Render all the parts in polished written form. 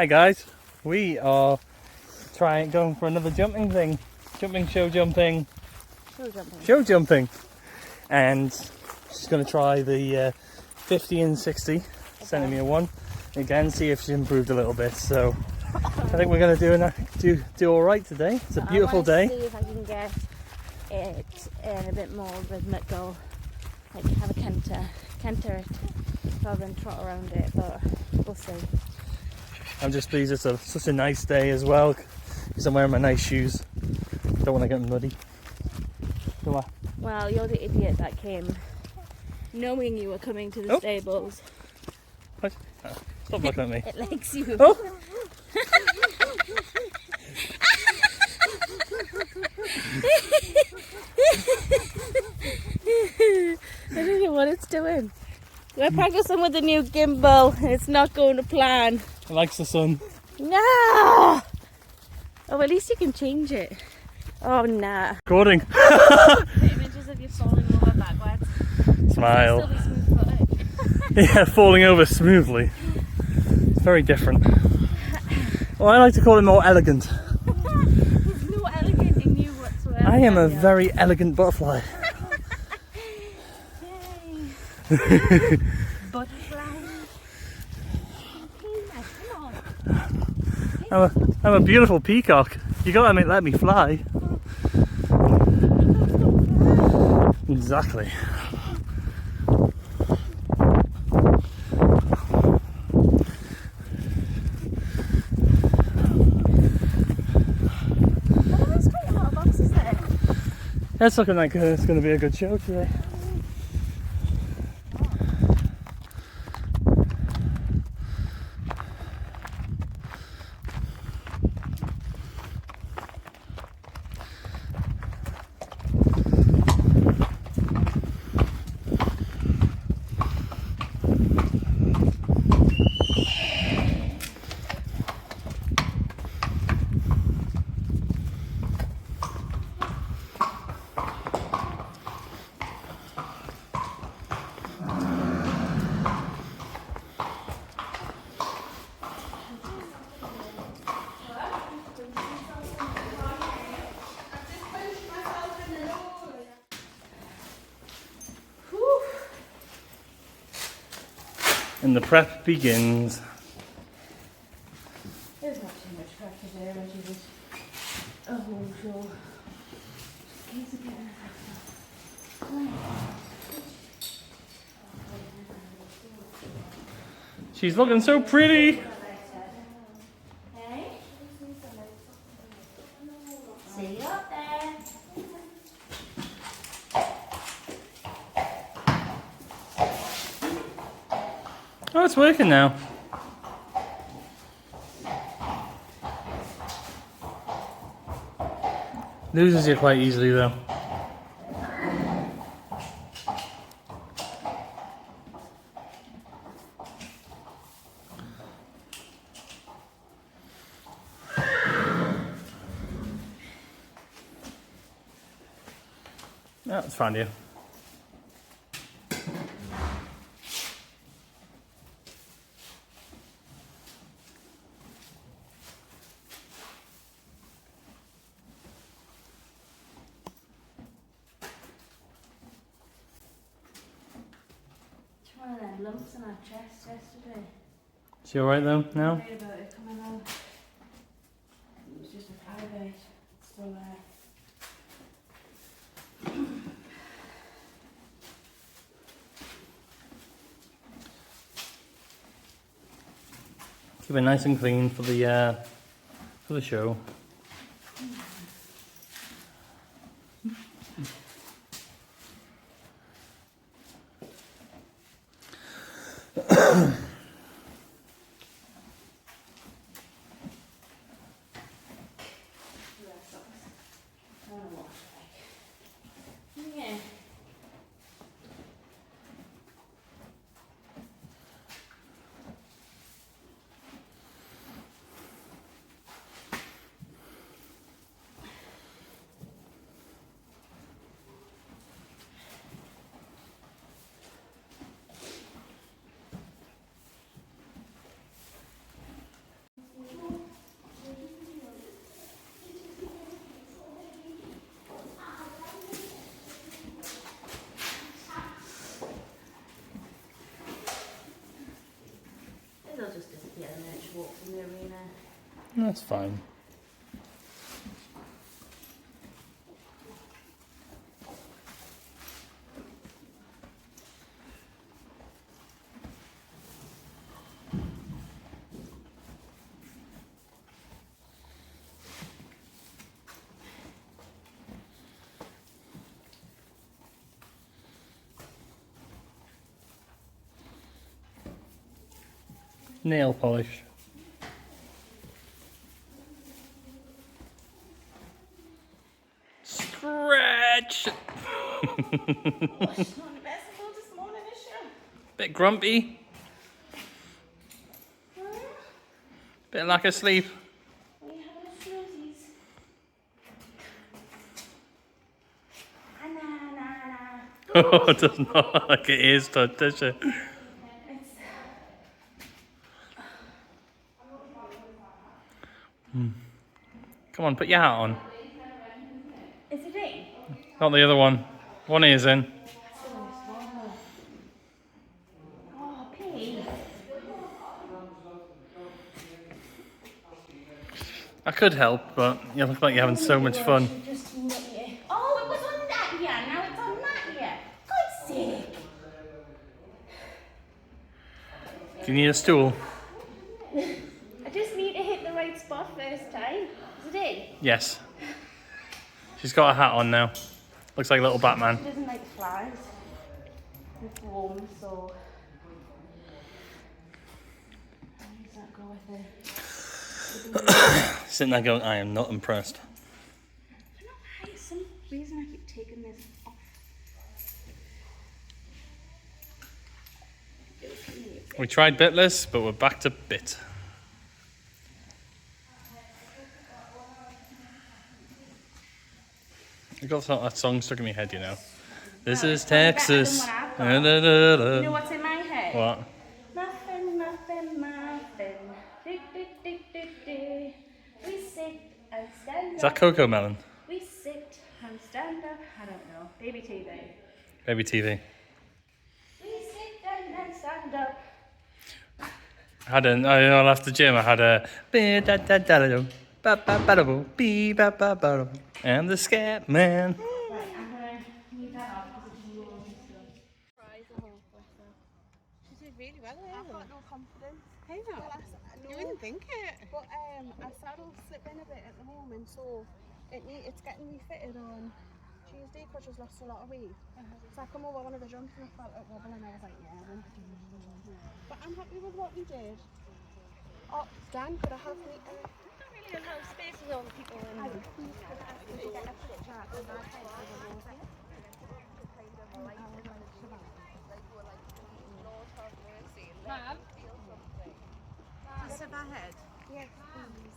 Hi guys, we are going for another jumping thing. Show jumping, and she's going to try the 50 and 60 centimetre one again, see if she's improved a little bit. So I think we're going to do all right today. It's a beautiful day. See if I can get it a bit more rhythmical, like have a canter it rather than trot around it, but we'll see. I'm just pleased it's such a nice day as well, because I'm wearing my nice shoes. Don't want to get muddy. Do I? Well, you're the idiot that came knowing you were coming to the stables. What? Oh, stop looking at me. It likes you. Oh! I don't know what it's doing. We're practicing with the new gimbal and it's not going to plan. It likes the sun. No! Oh, at least you can change it. Oh, nah. Recording. Images of you falling over backwards. Smile. Still be smooth-footed. Yeah, falling over smoothly. It's very different. Well, I like to call it more elegant. There's no elegant in you whatsoever. I am a very elegant butterfly. Yay. Butterfly. Come on. I'm a beautiful peacock. You gotta let me fly. Exactly. That's looking like it's going to be a good show today. And the prep begins. There's not too much prep to do, when she was a whole show. She's looking so pretty. Hey? See you up there. Oh, it's working now. Loses you quite easily though. Oh, it's found you. One of them lumps in our chest yesterday. Is she alright though now? Worried about it coming out. It was just a fly bite. It's still there. Keep it nice and clean for the show. Yeah. arena. That's fine. Nail polish. Stretch! Oh, she's not in the best mood this morning, is she? Bit grumpy. Bit lack of sleep. Are you having a smoothies? Oh, it does not look like it is, does it? Come on, put your hat on. Is it in? Not the other one. One ear's in. Oh, please. I could help, but you look like you're having so much fun. Oh, it was on that year. Now it's on that year. God's sake. Do you need a stool? I just need to hit the right spot first time. Is it in? Yes. She's got a hat on now. Looks like a little Batman. She doesn't like flies. It's warm, so. How does that go with her? Sitting there going, I am not impressed. I don't know why, for some reason I keep taking this off. We tried bitless, but we're back to bit. I got that song stuck in my head, you know. This is Texas. You know what's in my head? What? Muffin, muffin, muffin. Do, do, do, do, do. We sit and stand Is up. that Cocoa Melon? We sit and stand up. I don't know. Baby TV. Baby TV. We sit and then stand up. I left the gym, I had a and the Scat Man. Right, I'm gonna leave that off because it's rules and stuff. She did really well. I've got no confidence. Hey, no. You wouldn't think it. But our saddle's slipping a bit at the moment, so it's getting refitted on Tuesday because she's lost a lot of weight. So I come over one of the jumps and I felt it wobble and I was like, yeah, I won't do it. But I'm happy with what we did. Oh, Dan, could I have me? Don't really allow space with all the people in I please could I ask you to get a picture of my head with a rose in it? Mum? Just of our head. Yes, please.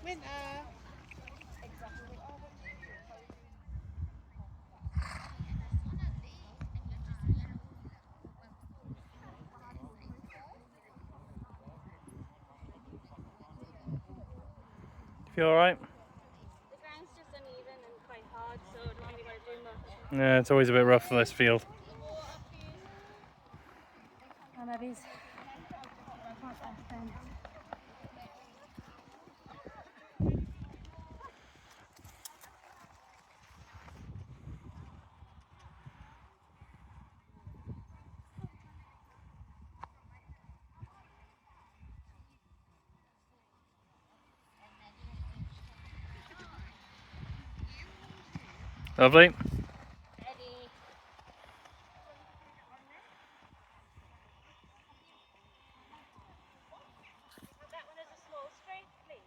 Winter. Feel alright? The ground's just uneven and quite hard, so I don't really want to do much. Yeah, it's always a bit rough for this field. And maybe Lovely. ready. That one is a small straight, please.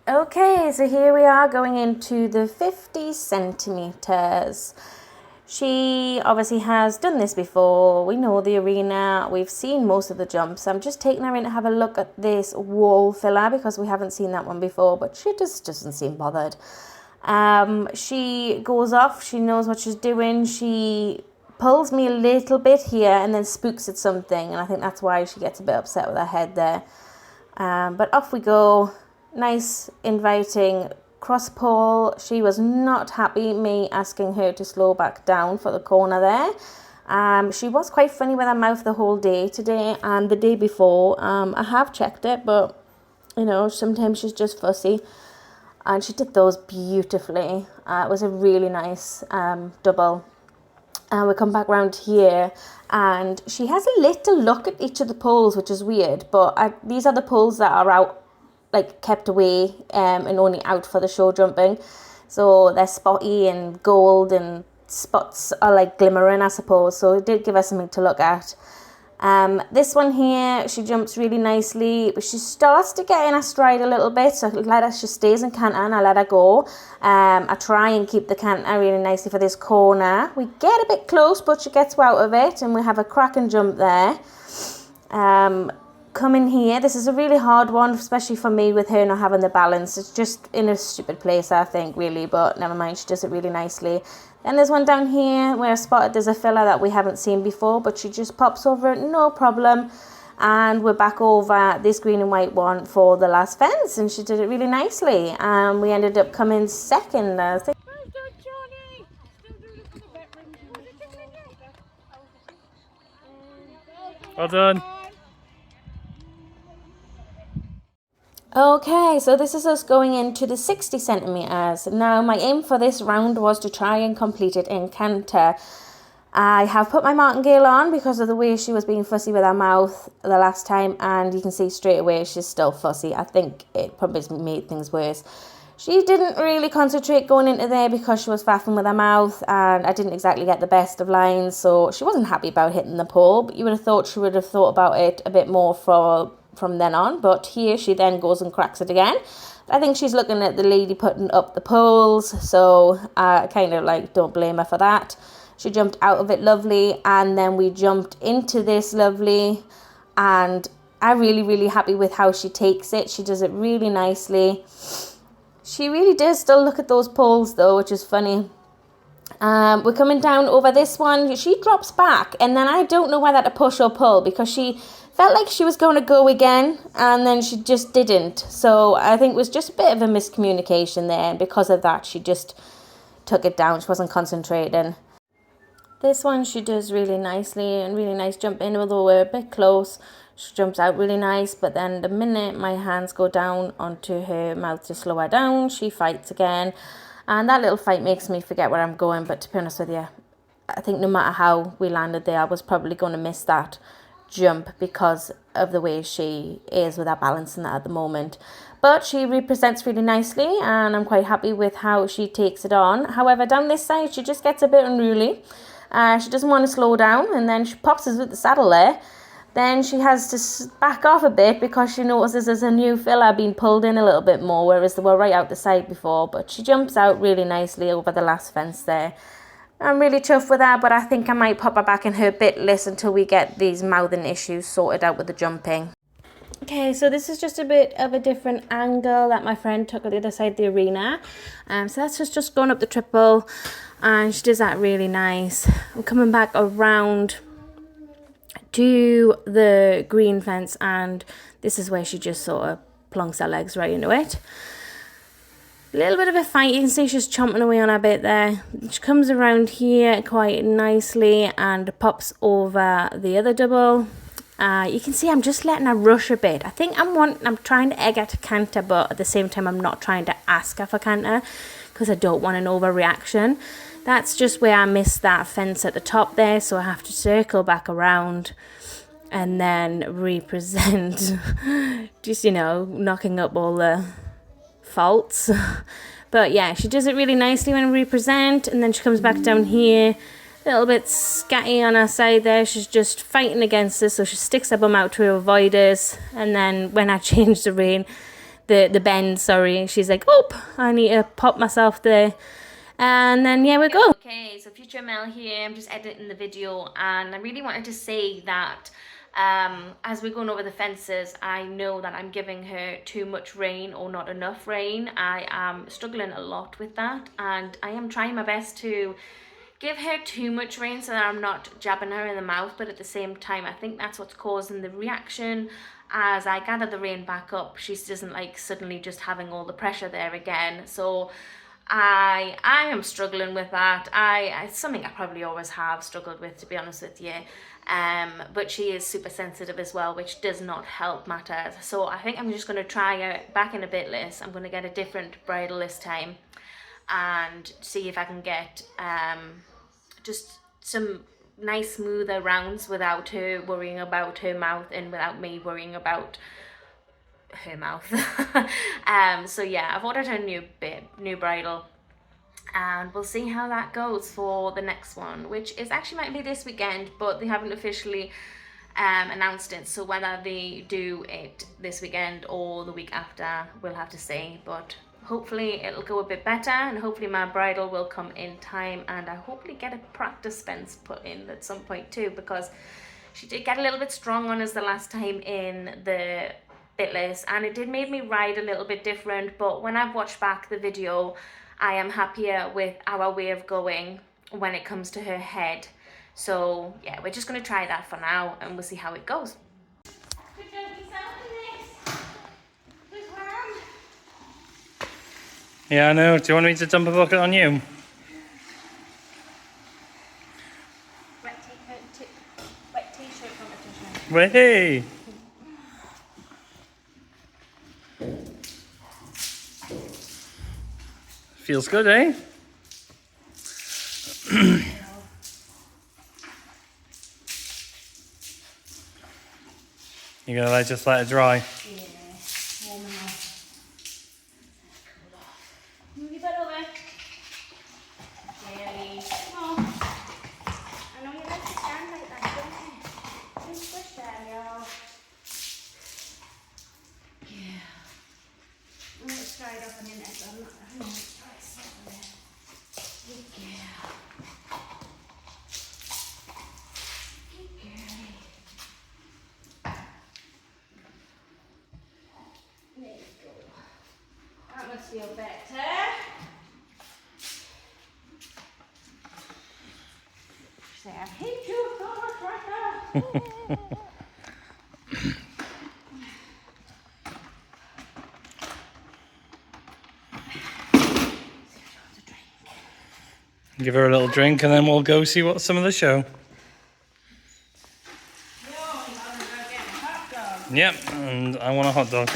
Okay, so here we are going into the 50 centimeters. She obviously has done this before. We know the arena. We've seen most of the jumps. I'm just taking her in to have a look at this wall filler because we haven't seen that one before, but she just doesn't seem bothered. She goes off, she knows what she's doing, she pulls me a little bit here and then spooks at something, and I think that's why she gets a bit upset with her head there. But off we go. Nice, inviting cross pole. She was not happy me asking her to slow back down for the corner there. She was quite funny with her mouth the whole day today and the day before. I have checked it, but you know, sometimes she's just fussy. And she did those beautifully. It was a really nice double. And we come back round here and she has a little look at each of the poles, which is weird, but these are the poles that are out, like kept away and only out for the show jumping. So they're spotty and gold and spots are like glimmering, I suppose. So it did give us something to look at. This one here, she jumps really nicely, but she starts to get in her stride a little bit, so she stays in canter and I let her go. I try and keep the canter really nicely for this corner. We get a bit close, but she gets out of it and we have a cracking jump there. Come in here, this is a really hard one, especially for me with her not having the balance. It's just in a stupid place, I think, really, but never mind, she does it really nicely. Then there's one down here where I spotted there's a filler that we haven't seen before, but she just pops over it, no problem. And we're back over this green and white one for the last fence, and she did it really nicely. And we ended up coming second, I think. Well done. Okay, so this is us going into the 60 centimeters. Now, my aim for this round was to try and complete it in canter. I have put my martingale on because of the way she was being fussy with her mouth the last time, and you can see straight away she's still fussy. I think it probably made things worse. She didn't really concentrate going into there because she was faffing with her mouth, and I didn't exactly get the best of lines, so she wasn't happy about hitting the pole, but you would have thought she would have thought about it a bit more from then on. But here she then goes and cracks it again. I think she's looking at the lady putting up the poles, so I kind of like don't blame her for that. She jumped out of it lovely, and then we jumped into this lovely, and I'm really happy with how she takes it. She does it really nicely. She really does still look at those poles though, which is funny. We're coming down over this one. She drops back, and then I don't know whether to push or pull because she felt like she was going to go again, and then she just didn't. So I think it was just a bit of a miscommunication there, and because of that, she just took it down. She wasn't concentrating. This one she does really nicely, and really nice jump in, although we're a bit close. She jumps out really nice, but then the minute my hands go down onto her mouth to slow her down, she fights again. And that little fight makes me forget where I'm going, but to be honest with you, I think no matter how we landed there, I was probably going to miss that jump because of the way she is with her balance and that at the moment. But she represents really nicely, and I'm quite happy with how she takes it on. However, down this side, she just gets a bit unruly. She doesn't want to slow down, and then she pops us with the saddle there. Then she has to back off a bit because she notices there's a new filler being pulled in a little bit more, whereas they were right out the side before. But she jumps out really nicely over the last fence there. I'm really chuffed with her, but I think I might pop her back in her bitless until we get these mouthing issues sorted out with the jumping. Okay, so this is just a bit of a different angle that my friend took at the other side of the arena. So that's just going up the triple, and she does that really nice. I'm coming back around to the green fence, and this is where she just sort of plonks her legs right into it. A little bit of a fight, you can see she's chomping away on her bit there. She comes around here quite nicely and pops over the other double. You can see I'm just letting her rush a bit. I think I'm trying to egg her to canter, but at the same time I'm not trying to ask her for canter because I don't want an overreaction. That's just where I missed that fence at the top there, so I have to circle back around and then represent, just, you know, knocking up all the faults. But yeah, she does it really nicely when I represent, and then she comes back down here, a little bit scatty on her side there. She's just fighting against us, so she sticks her bum out to avoid us, and then when I change the rein, the bend, sorry, she's like, oh, I need to pop myself there. And then yeah, we go. Okay, so future Mel here. I'm just editing the video, and I really wanted to say that As we're going over the fences, I know that I'm giving her too much rein or not enough rein. I am struggling a lot with that, and I am trying my best to give her too much rein so that I'm not jabbing her in the mouth, but at the same time I think that's what's causing the reaction. As I gather the rein back up, she doesn't like suddenly just having all the pressure there again. So I am struggling with that. It's something I probably always have struggled with, to be honest with you. But she is super sensitive as well, which does not help matters. So I think I'm just going to try her back in a bitless. I'm going to get a different bridle this time and see if I can get just some nice smoother rounds without her worrying about her mouth and without me worrying about her mouth. So yeah, I've ordered her a new bridle, and we'll see how that goes for the next one, which is actually might be this weekend, but they haven't officially announced it, so whether they do it this weekend or the week after, we'll have to see. But hopefully it'll go a bit better, and hopefully my bridle will come in time, and I hopefully get a practice fence put in at some point too, because she did get a little bit strong on us the last time in the bitless, and it did make me ride a little bit different. But when I've watched back the video, I am happier with our way of going when it comes to her head. So yeah, we're just going to try that for now, and we'll see how it goes. Yeah, I know. Do you want me to dump a bucket on you? Wet t-shirt competition. Way! Feels good, eh? You're gonna just let it dry? Yeah, warm enough. Move your butt over. Jelly. Come on. I know you like to stand like that, don't you? Just push there, y'all. Yeah. I'm going to try it up in a minute, but I'm not. I'm going to try it somewhere. Good girl. Good girlie. There you go. That must feel better. Say, I hate you so much right now. Give her a little drink and then we'll go see what's some of the show. Yep, and I want a hot dog.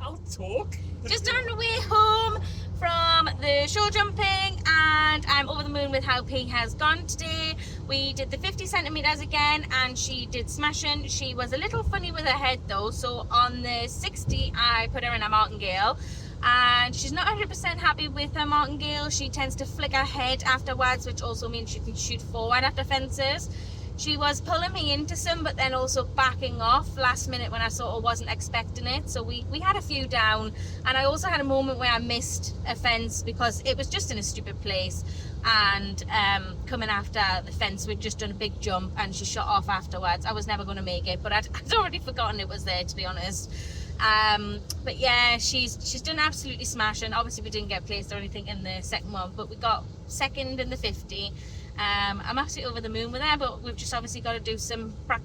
I'll talk. Just on the way home from the show jumping, and I'm over the moon with how P has gone today. We did the 50 centimeters again, and she did smashing. She was a little funny with her head though, so on the 60 I put her in a martingale, and she's not 100% happy with her martingale. She tends to flick her head afterwards, which also means she can shoot forward after fences. She was pulling me into some, but then also backing off last minute when I sort of wasn't expecting it. So we had a few down, and I also had a moment where I missed a fence because it was just in a stupid place. And coming after the fence, we'd just done a big jump, and she shot off afterwards. I was never going to make it, but I'd already forgotten it was there, to be honest. But yeah, she's done absolutely smashing. Obviously we didn't get placed or anything in the second one, but we got second in the 50. I'm absolutely over the moon with her, but we've just obviously got to do some practice.